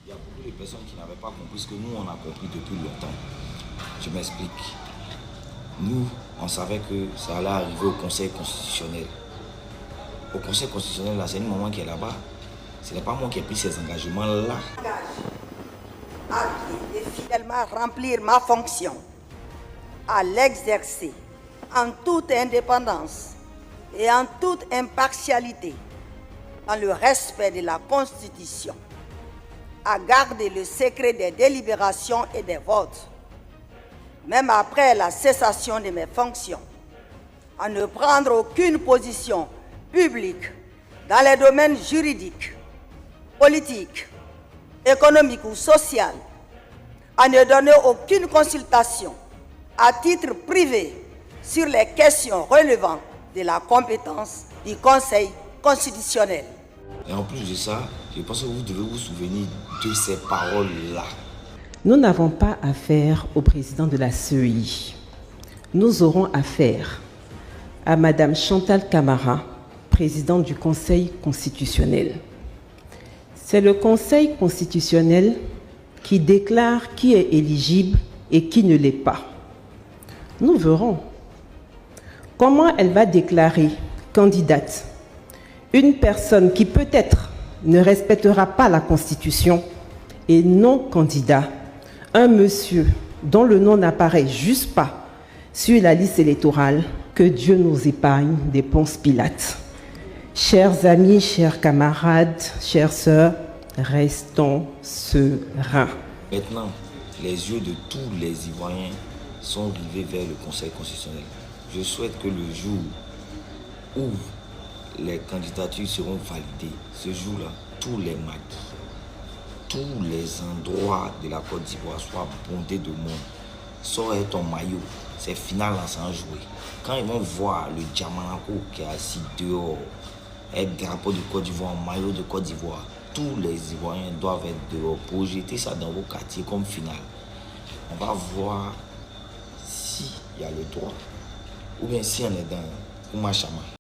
Il y a beaucoup de personnes qui n'avaient pas compris ce que nous, on a compris depuis longtemps. Je m'explique. Nous, on savait que ça allait arriver au Conseil constitutionnel. Au Conseil constitutionnel, là, c'est une maman qui est là-bas. Ce n'est pas moi qui ai pris ces engagements-là. À bien et fidèlement remplir ma fonction, à l'exercer en toute indépendance et en toute impartialité, dans le respect de la Constitution, à garder le secret des délibérations et des votes, même après la cessation de mes fonctions, à ne prendre aucune position publique dans les domaines juridiques, politiques, économiques ou sociaux, à ne donner aucune consultation à titre privé sur les questions relevant de la compétence du Conseil constitutionnel. Et en plus de ça, je pense que vous devez vous souvenir de ces paroles-là. Nous n'avons pas affaire au président de la CEI. Nous aurons affaire à Madame Chantal Camara, présidente du Conseil constitutionnel. C'est le Conseil constitutionnel qui déclare qui est éligible et qui ne l'est pas. Nous verrons comment elle va déclarer candidate une personne qui peut-être ne respectera pas la Constitution et non candidat, un monsieur dont le nom n'apparaît juste pas sur la liste électorale. Que Dieu nous épargne des Ponce Pilate. Chers amis, chers camarades, chères sœurs, restons sereins. Maintenant, les yeux de tous les Ivoiriens sont rivés vers le Conseil constitutionnel. Je souhaite que le jour où les candidatures seront validées, ce jour-là, tous les maquis, tous les endroits de la Côte d'Ivoire soient bondés de monde. Sors ton maillot, c'est final là sans jouer. Quand ils vont voir le Diamanako qui est assis dehors, avec drapeau de Côte d'Ivoire, maillot de Côte d'Ivoire, tous les Ivoiriens doivent être dehors pour jeter ça dans vos quartiers comme final. On va voir s'il y a le droit ou bien si on est dans Oumachama.